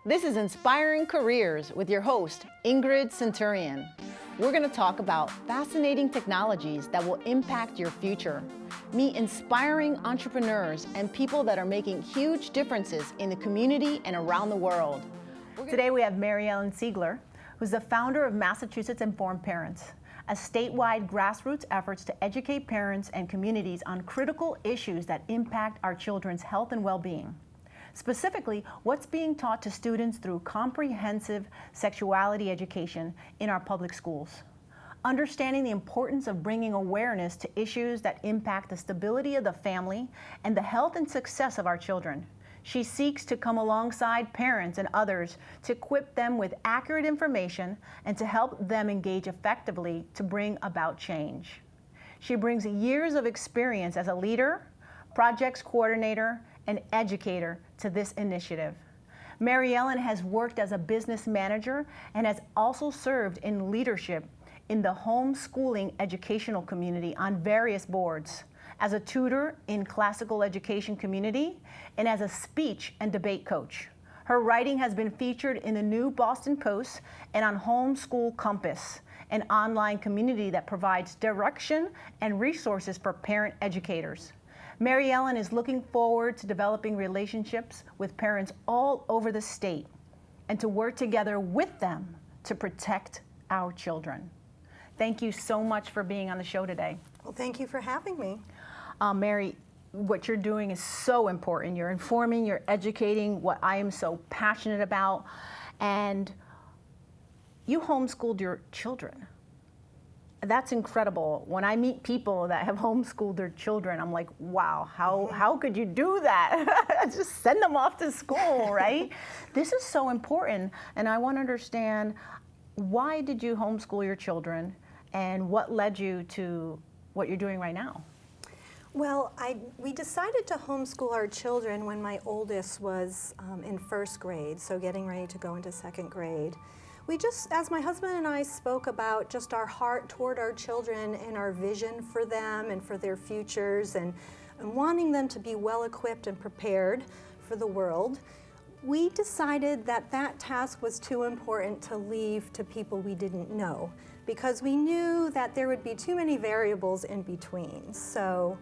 This is Inspiring Careers with your host, Ingrid Centurion. We're going to talk about fascinating technologies that will impact your future. Meet inspiring entrepreneurs and people that are making huge differences in the community and around the world. Today we have Mary Siegler, who's the founder of Massachusetts Informed Parents, a statewide grassroots efforts to educate parents and communities on critical issues that impact our children's health and well-being. Specifically, what's being taught to students through Comprehensive Sexuality Education in our public schools. Understanding the importance of bringing awareness to issues that impact the stability of the family and the health and success of our children. She seeks to come alongside parents and others to equip them with accurate information and to help them engage effectively to bring about change. She brings years of experience as a leader, projects coordinator, and educator to this initiative. Mary Ellen has worked as a business manager and has also served in leadership in the homeschooling educational community on various boards, as a tutor in classical education community, and as a speech and debate coach. Her writing has been featured in the New Boston Post and on Homeschool Compass, an online community that provides direction and resources for parent educators. Mary Ellen is looking forward to developing relationships with parents all over the state and to work together with them to protect our children. Thank you so much for being on the show today. Well, thank you for having me. Mary, what you're doing is so important. You're informing, you're educating, what I am so passionate about, and you homeschooled your children. That's incredible. When I meet people that have homeschooled their children, I'm like, wow, how could you do that? Just send them off to school, right? This is so important, and I want to understand, why did you homeschool your children, and what led you to what you're doing right now? Well, we decided to homeschool our children when my oldest was in first grade, so getting ready to go into second grade. We just, as my husband and I spoke about just our heart toward our children and our vision for them and for their futures and wanting them to be well equipped and prepared for the world, we decided that that task was too important to leave to people we didn't know, because we knew that there would be too many variables in between. So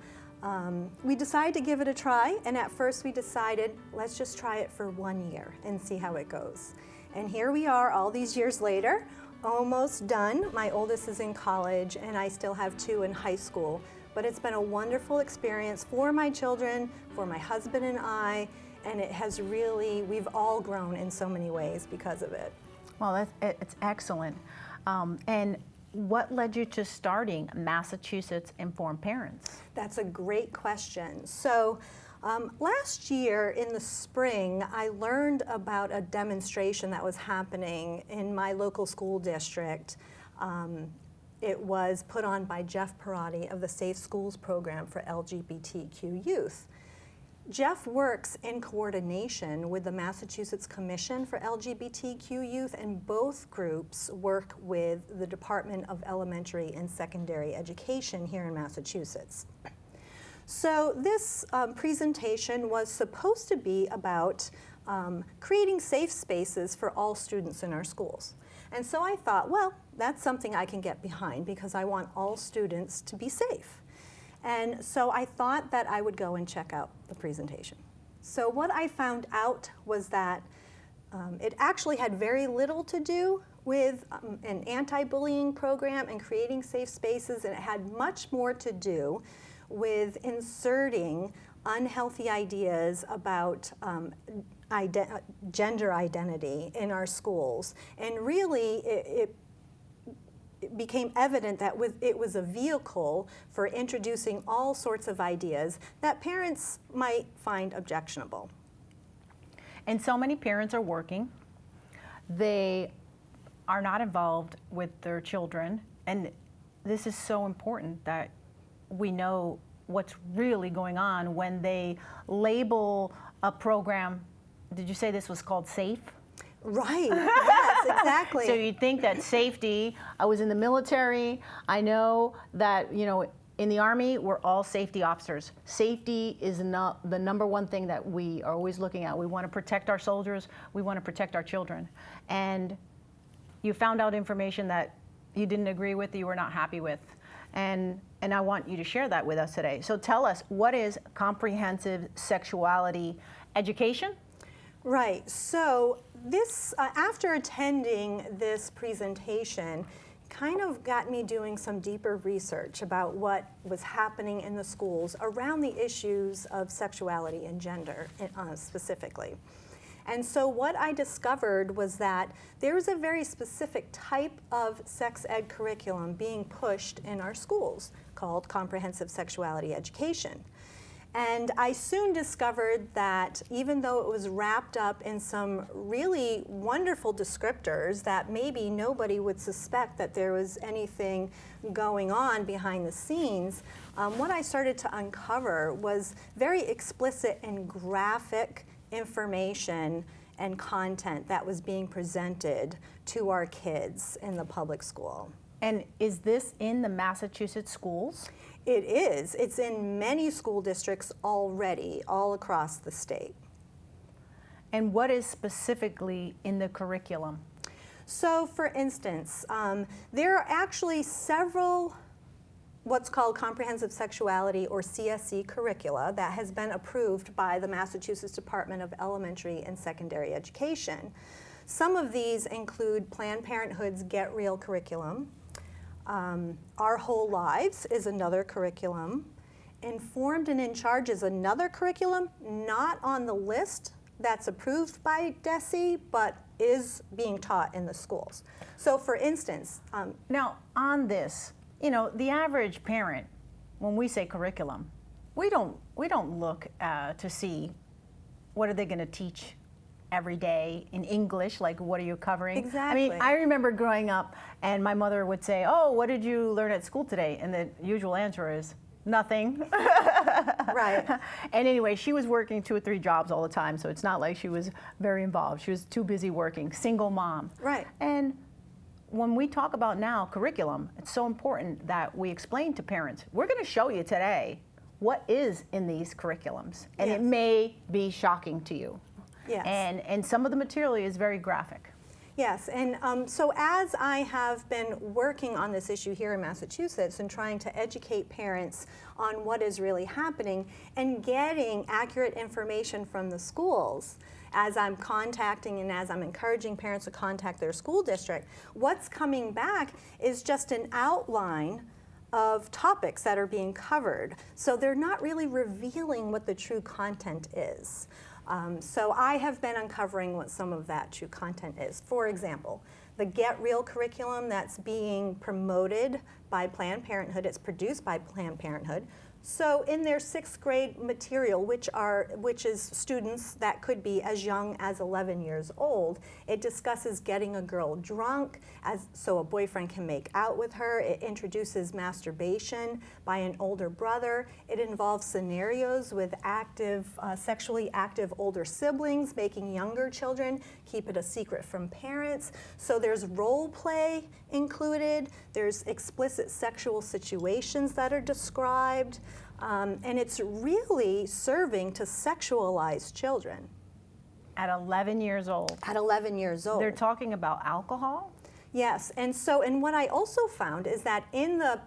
we decided to give it a try, and at first we decided, let's just try it for 1 year and see how it goes. And here we are all these years later, almost done. My oldest is in college and I still have 2 in high school. But it's been a wonderful experience for my children, for my husband and I, and it has really, we've all grown in so many ways because of it. Well, it's excellent. And what led you to starting Massachusetts Informed Parents? That's a great question. So last year in the spring, I learned about a demonstration that was happening in my local school district. It was put on by Jeff Perotti of the Safe Schools Program for LGBTQ youth. Jeff works in coordination with the Massachusetts Commission for LGBTQ youth, and both groups work with the Department of Elementary and Secondary Education here in Massachusetts. So this presentation was supposed to be about creating safe spaces for all students in our schools. And so I thought, well, that's something I can get behind because I want all students to be safe. And so I thought that I would go and check out the presentation. So what I found out was that it actually had very little to do with an anti-bullying program and creating safe spaces, and it had much more to do with inserting unhealthy ideas about gender identity in our schools. And really, it became evident that it was a vehicle for introducing all sorts of ideas that parents might find objectionable. And so many parents are working. They are not involved with their children. And this is so important that we know what's really going on when they label a program. Did you say this was called SAFE? Right, yes, exactly. So you think that safety, I was in the military, I know that, in the Army, we're all safety officers. Safety is not the number one thing that we are always looking at. We want to protect our soldiers. We want to protect our children. And you found out information that you didn't agree with, that you were not happy with. And I want you to share that with us today. So tell us, what is Comprehensive Sexuality Education? Right. So this, after attending this presentation, kind of got me doing some deeper research about what was happening in the schools around the issues of sexuality and gender specifically. And so what I discovered was that there's a very specific type of sex ed curriculum being pushed in our schools called Comprehensive Sexuality Education. And I soon discovered that even though it was wrapped up in some really wonderful descriptors that maybe nobody would suspect that there was anything going on behind the scenes, what I started to uncover was very explicit and graphic information and content that was being presented to our kids in the public school. And is this in the Massachusetts schools? It is. It's in many school districts already, all across the state. And what is specifically in the curriculum? So, for instance, there are actually several what's called Comprehensive Sexuality or CSE curricula that has been approved by the Massachusetts Department of Elementary and Secondary Education. Some of these include Planned Parenthood's Get Real curriculum. Our Whole Lives is another curriculum. Informed and in Charge is another curriculum, not on the list that's approved by DESE, but is being taught in the schools. So for instance, now on this, you know, the average parent, when we say curriculum, we don't look to see what are they going to teach every day in English, like what are you covering? Exactly. I mean, I remember growing up and my mother would say, oh, what did you learn at school today? And the usual answer is, nothing. Right. And anyway, she was working 2 or 3 jobs all the time, so it's not like she was very involved. She was too busy working, single mom. Right. And when we talk about now curriculum, it's so important that we explain to parents, we're going to show you today what is in these curriculums. And Yes. it may be shocking to you. Yes. And some of the material is very graphic. Yes, and so as I have been working on this issue here in Massachusetts and trying to educate parents on what is really happening and getting accurate information from the schools, as I'm contacting and as I'm encouraging parents to contact their school district, what's coming back is just an outline of topics that are being covered. So they're not really revealing what the true content is. So I have been uncovering what some of that true content is. For example, the Get Real curriculum that's being promoted by Planned Parenthood, it's produced by Planned Parenthood. So in their 6th grade material, which is students that could be as young as 11 years old, it discusses getting a girl drunk so a boyfriend can make out with her. It introduces masturbation by an older brother. It involves scenarios with sexually active older siblings, making younger children keep it a secret from parents. So there's role play included. There's explicit sexual situations that are described. And it's really serving to sexualize children. At 11 years old. At 11 years old. They're talking about alcohol? Yes, and what I also found is that in the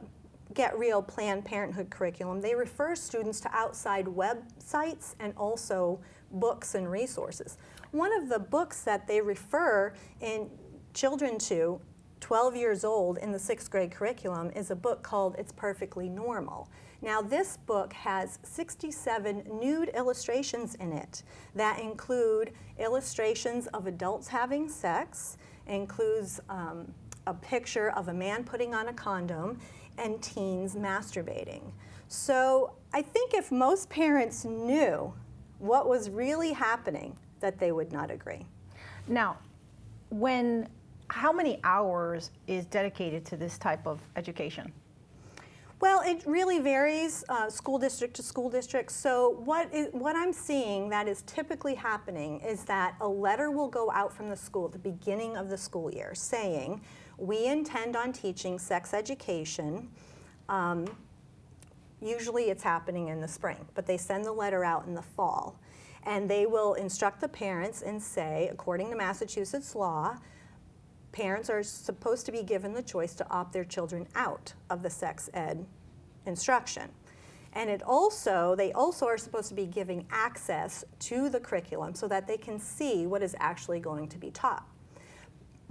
Get Real Planned Parenthood curriculum, they refer students to outside websites and also books and resources. One of the books that they refer in children to 12 years old in the 6th grade curriculum is a book called It's Perfectly Normal. Now this book has 67 nude illustrations in it that include illustrations of adults having sex, includes a picture of a man putting on a condom, and teens masturbating. So I think if most parents knew what was really happening, that they would not agree. Now, how many hours is dedicated to this type of education? Well, it really varies school district to school district. So what I'm seeing that is typically happening is that a letter will go out from the school at the beginning of the school year saying, we intend on teaching sex education Usually it's happening in the spring, but they send the letter out in the fall. And they will instruct the parents and say, according to Massachusetts law, parents are supposed to be given the choice to opt their children out of the sex ed instruction. And they also are supposed to be giving access to the curriculum so that they can see what is actually going to be taught.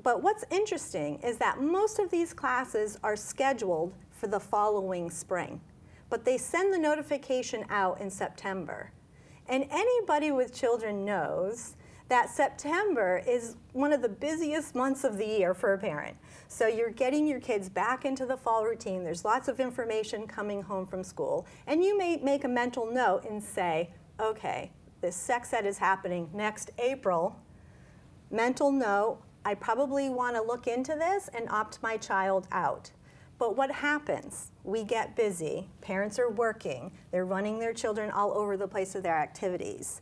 But what's interesting is that most of these classes are scheduled for the following spring, but they send the notification out in September. And anybody with children knows that September is one of the busiest months of the year for a parent. So you're getting your kids back into the fall routine. There's lots of information coming home from school. And you may make a mental note and say, okay, this sex ed is happening next April. Mental note, I probably want to look into this and opt my child out. But what happens? We get busy. Parents are working. They're running their children all over the place with their activities.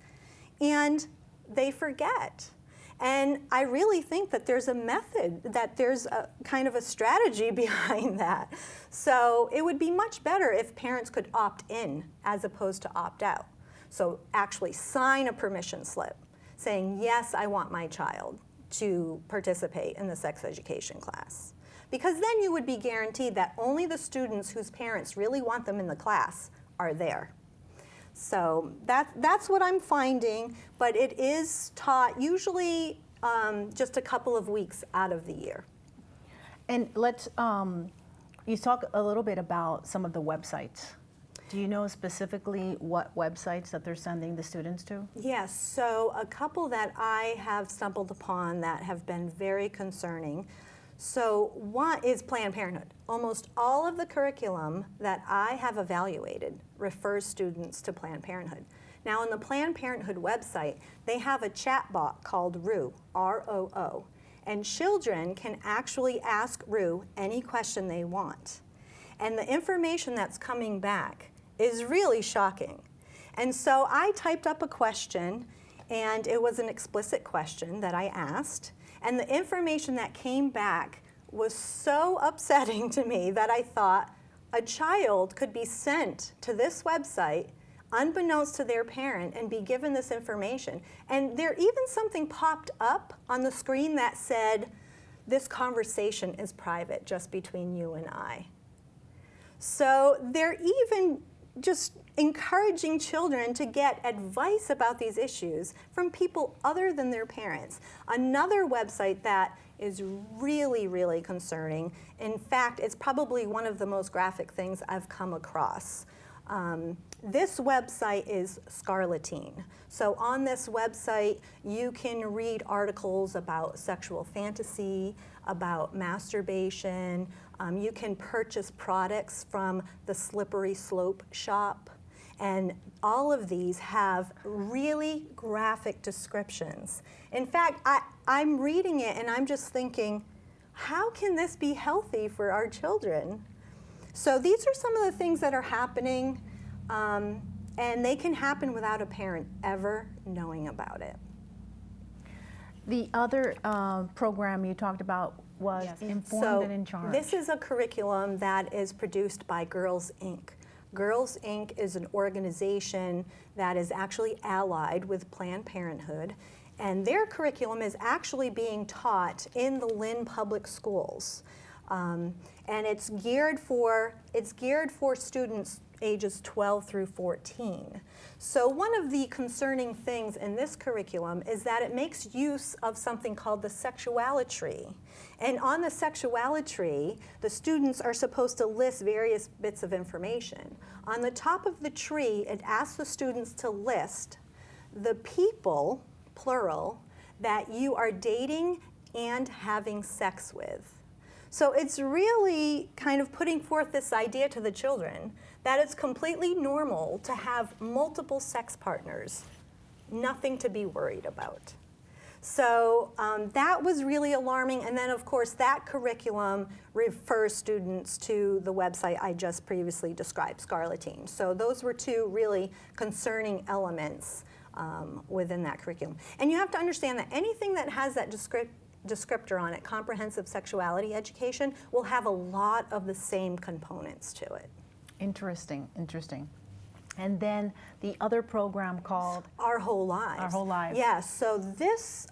And they forget. And I really think that there's a method, that there's a kind of a strategy behind that. So it would be much better if parents could opt in as opposed to opt out. So actually sign a permission slip saying, yes, I want my child to participate in the sex education class. Because then you would be guaranteed that only the students whose parents really want them in the class are there. So that's what I'm finding, but it is taught usually just a couple of weeks out of the year. And let's, you talk a little bit about some of the websites. Do you know specifically what websites that they're sending the students to? Yes, so a couple that I have stumbled upon that have been very concerning. So one is Planned Parenthood. Almost all of the curriculum that I have evaluated refers students to Planned Parenthood. Now on the Planned Parenthood website, they have a chat bot called ROO, R-O-O, and children can actually ask ROO any question they want. And the information that's coming back is really shocking. And so I typed up a question, and it was an explicit question that I asked. And the information that came back was so upsetting to me that I thought a child could be sent to this website unbeknownst to their parent and be given this information. And there even something popped up on the screen that said, this conversation is private, just between you and I. So they're even just encouraging children to get advice about these issues from people other than their parents. Another website that is really, really concerning, in fact, it's probably one of the most graphic things I've come across. This website is Scarletine. So on this website, you can read articles about sexual fantasy, about masturbation. You can purchase products from the Slippery Slope shop. And all of these have really graphic descriptions. In fact, I'm reading it and I'm just thinking, how can this be healthy for our children? So these are some of the things that are happening, and they can happen without a parent ever knowing about it. The other program you talked about was Informed and in Charge. This is a curriculum that is produced by Girls, Inc. Girls, Inc. is an organization that is actually allied with Planned Parenthood, and their curriculum is actually being taught in the Lynn Public Schools. And it's geared for students ages 12 through 14. So one of the concerning things in this curriculum is that it makes use of something called the sexuality tree. And on the sexuality tree, the students are supposed to list various bits of information. On the top of the tree, it asks the students to list the people, plural, that you are dating and having sex with. So it's really kind of putting forth this idea to the children that it's completely normal to have multiple sex partners, nothing to be worried about. So that was really alarming, and then of course that curriculum refers students to the website I just previously described, Scarletine. So those were two really concerning elements within that curriculum. And you have to understand that anything that has that descriptor on it, Comprehensive Sexuality Education, will have a lot of the same components to it. Interesting, interesting. And then the other program called? Our Whole Lives. Our Whole Lives. Yes, so this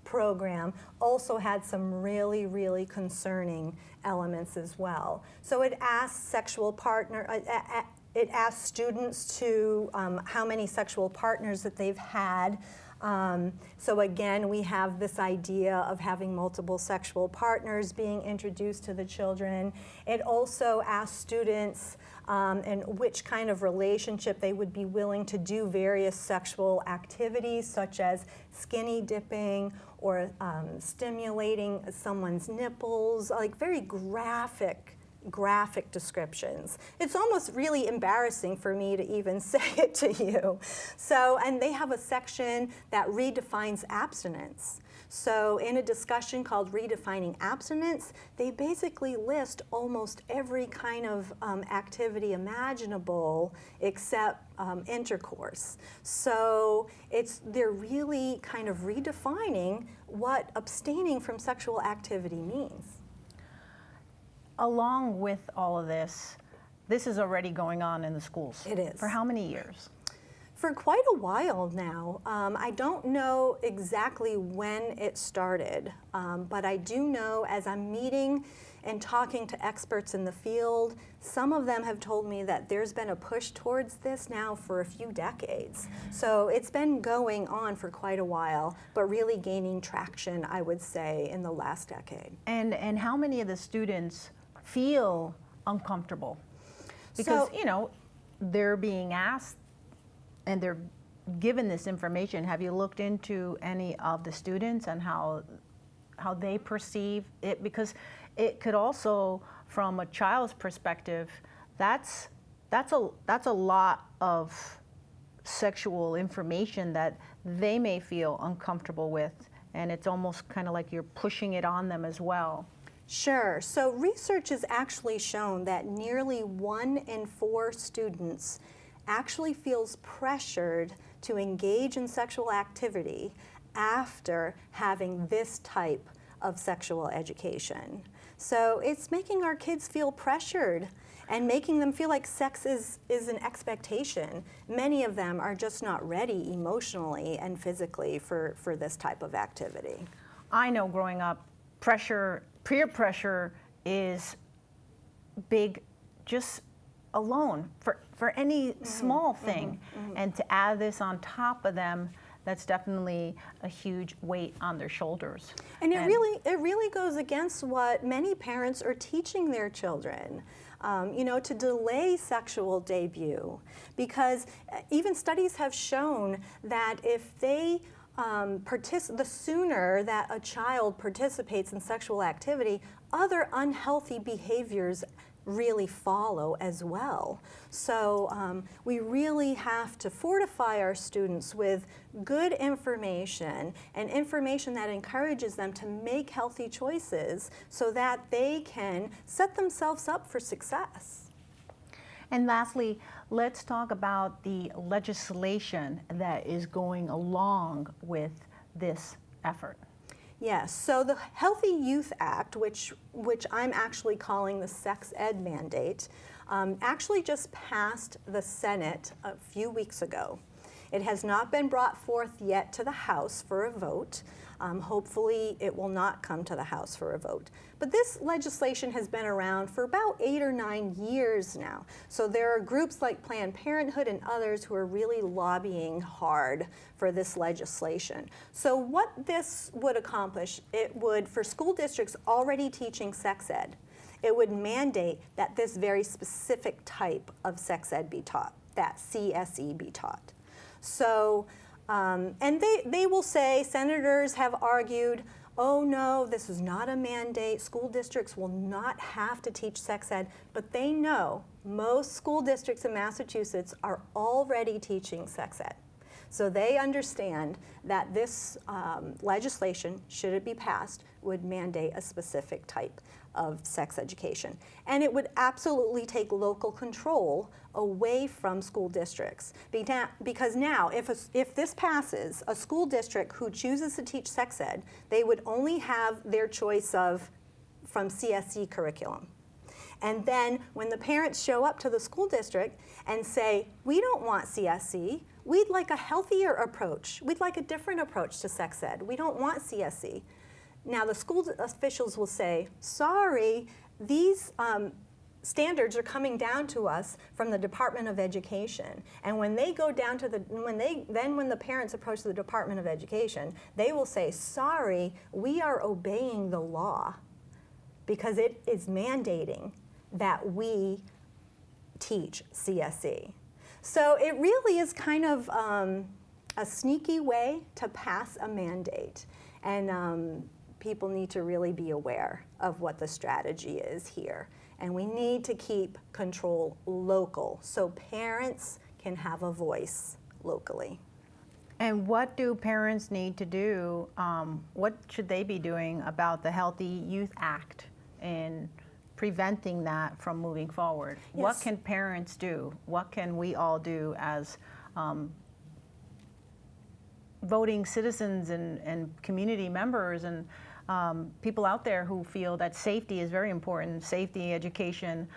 program also had some really, really concerning elements as well. So it asked it asked students to how many sexual partners that they've had. So again, we have this idea of having multiple sexual partners being introduced to the children. It also asked students in which kind of relationship they would be willing to do various sexual activities, such as skinny dipping or stimulating someone's nipples, like very graphic descriptions. It's almost really embarrassing for me to even say it to you. So, and they have a section that redefines abstinence. So in a discussion called Redefining Abstinence, they basically list almost every kind of activity imaginable except intercourse. So they're really kind of redefining what abstaining from sexual activity means. Along with all of this is already going on in the schools. It is. For how many years? For quite a while now. I don't know exactly when it started, but I do know as I'm meeting and talking to experts in the field, some of them have told me that there's been a push towards this now for a few decades. So it's been going on for quite a while, but really gaining traction, I would say, in the last decade. And how many of the students feel uncomfortable? Because, you know, they're being asked and they're given this information. Have you looked into any of the students and how they perceive it? Because it could also, from a child's perspective, that's a lot of sexual information that they may feel uncomfortable with, and it's almost kind of like you're pushing it on them as well. Sure. So research has actually shown that nearly 1 in 4 students actually feels pressured to engage in sexual activity after having this type of sexual education. So it's making our kids feel pressured and making them feel like sex is an expectation. Many of them are just not ready emotionally and physically for this type of activity. I know growing up, peer pressure is big just alone for any small thing. And to add this on top of them, that's definitely a huge weight on their shoulders. And it really goes against what many parents are teaching their children. You know, to delay sexual debut, because even studies have shown that if they the sooner that a child participates in sexual activity, other unhealthy behaviors really follow as well. So we really have to fortify our students with good information and information that encourages them to make healthy choices so that they can set themselves up for success. And lastly, let's talk about the legislation that is going along with this effort. Yes, so the Healthy Youth Act, which I'm actually calling the sex ed mandate, actually just passed the Senate a few weeks ago. It has not been brought forth yet to the House for a vote. Hopefully it will not come to the House for a vote. But this legislation has been around for about 8 or 9 years now. So there are groups like Planned Parenthood and others who are really lobbying hard for this legislation. So what this would accomplish, it would, for school districts already teaching sex ed, it would mandate that this very specific type of sex ed be taught, that CSE be taught. So, and they will say, senators have argued, oh no, this is not a mandate, school districts will not have to teach sex ed, but they know most school districts in Massachusetts are already teaching sex ed. So they understand that this legislation, should it be passed, would mandate a specific type of sex education. And it would absolutely take local control away from school districts. Because now, if this passes, a school district who chooses to teach sex ed, they would only have their choice from CSE curriculum. And then when the parents show up to the school district and say, we don't want CSE, we'd like a healthier approach. We'd like a different approach to sex ed. We don't want CSE. Now the school officials will say, sorry, these standards are coming down to us from the Department of Education. And when they go down to when the parents approach the Department of Education, they will say, sorry, we are obeying the law because it is mandating that we teach CSE. So it really is kind of a sneaky way to pass a mandate. And people need to really be aware of what the strategy is here. And we need to keep control local so parents can have a voice locally. And what do parents need to do? What should they be doing about the Healthy Youth Act and preventing that from moving forward? Yes. What can parents do? What can we all do as voting citizens and community members and people out there who feel that safety is very important, safety, education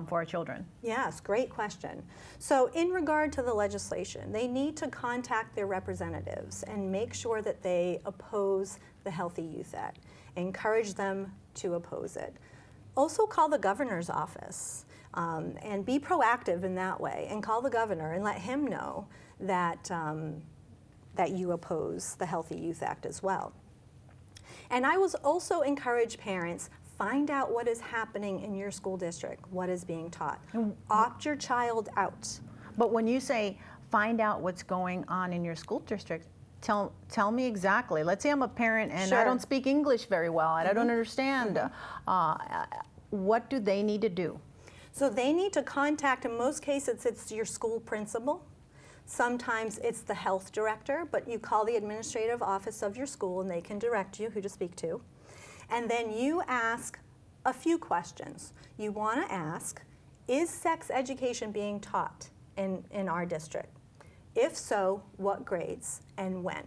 for our children? Yes, great question. So in regard to the legislation, they need to contact their representatives and make sure that they oppose the Healthy Youth Act. Encourage them to oppose it. Also call the governor's office and be proactive in that way, and call the governor and let him know that, that you oppose the Healthy Youth Act as well. And I will also encourage parents, find out what is happening in your school district, what is being taught. Opt your child out. But when you say find out what's going on in your school district, tell me exactly. Let's say I'm a parent and Sure. I don't speak English very well and I don't understand. What do they need to do? So they need to contact, in most cases, it's your school principal. Sometimes it's the health director, but you call the administrative office of your school and they can direct you who to speak to. And then you ask a few questions. You want to ask, is sex education being taught in our district? If so, what grades and when?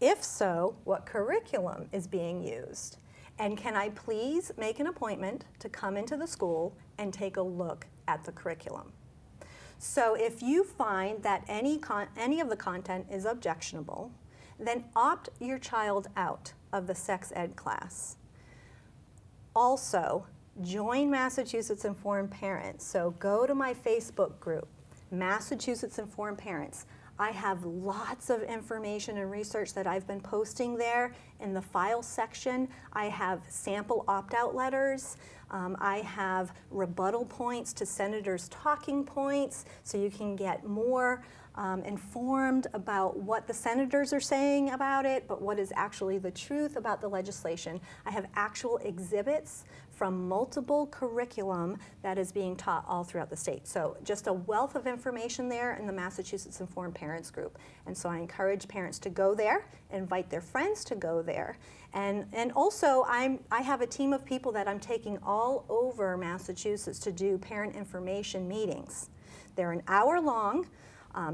If so, what curriculum is being used? And can I please make an appointment to come into the school and take a look at the curriculum? So if you find that any of the content is objectionable, then opt your child out of the sex ed class. Also, join Massachusetts Informed Parents. So go to my Facebook group, Massachusetts Informed Parents. I have lots of information and research that I've been posting there. In the files section, I have sample opt-out letters. I have rebuttal points to senators' talking points, so you can get more informed about what the senators are saying about it, but what is actually the truth about the legislation. I have actual exhibits from multiple curriculum that is being taught all throughout the state. So just a wealth of information there in the Massachusetts Informed Parents group. And so I encourage parents to go there, invite their friends to go there. And also I have a team of people that I'm taking all over Massachusetts to do parent information meetings. They're an hour long,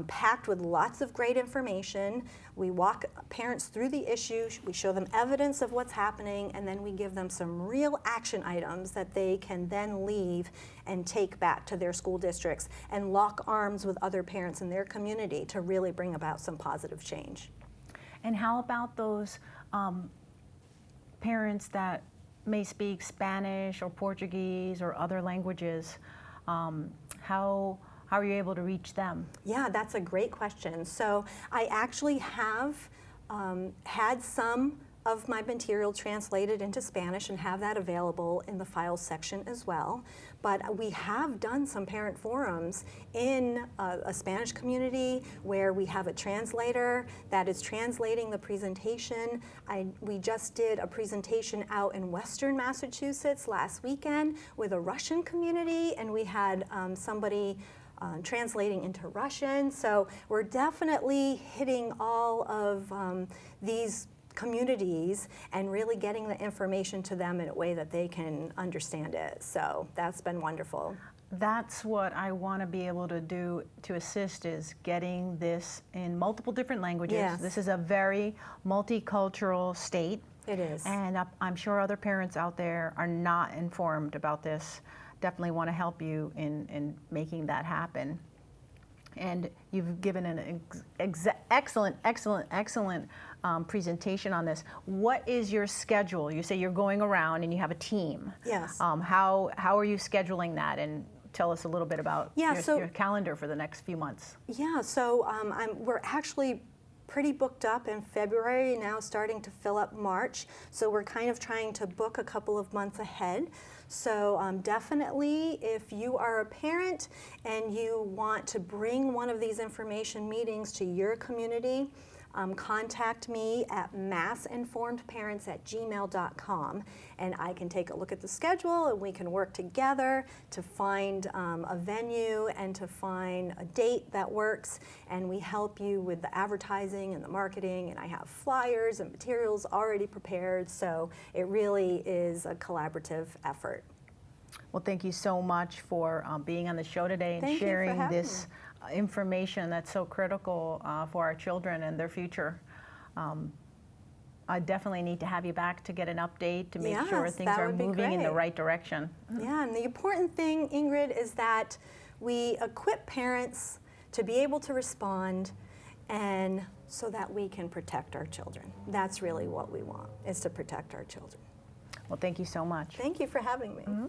packed with lots of great information. We walk parents through the issue, we show them evidence of what's happening, and then we give them some real action items that they can then leave and take back to their school districts and lock arms with other parents in their community to really bring about some positive change. And how about those parents that may speak Spanish or Portuguese or other languages? How are you able to reach them? Yeah, that's a great question. So I actually have had some of my material translated into Spanish and have that available in the files section as well. But we have done some parent forums in a Spanish community where we have a translator that is translating the presentation. We just did a presentation out in Western Massachusetts last weekend with a Russian community, and we had somebody translating into Russian. So we're definitely hitting all of these communities and really getting the information to them in a way that they can understand it. So that's been wonderful. That's what I want to be able to do to assist, is getting this in multiple different languages. Yes. This is a very multicultural state. It is. And I'm sure other parents out there are not informed about this. Definitely want to help you in making that happen. And you've given an excellent presentation on this. What is your schedule? You say you're going around and you have a team. Yes. How are you scheduling that? And tell us a little bit about your calendar for the next few months. Yeah, so we're actually pretty booked up in February, now starting to fill up March. So we're kind of trying to book a couple of months ahead. So definitely, if you are a parent and you want to bring one of these information meetings to your community, contact me at massinformedparents@gmail.com, and I can take a look at the schedule and we can work together to find a venue and to find a date that works, and we help you with the advertising and the marketing, and I have flyers and materials already prepared, so it really is a collaborative effort. Well, thank you so much for being on the show today and sharing this information that's so critical for our children and their future. I definitely need to have you back to get an update to make sure things are moving in the right direction. Yeah, and the important thing, Ingrid, is that we equip parents to be able to respond, and so that we can protect our children. That's really what we want, is to protect our children. Well, thank you so much. Thank you for having me. Mm-hmm.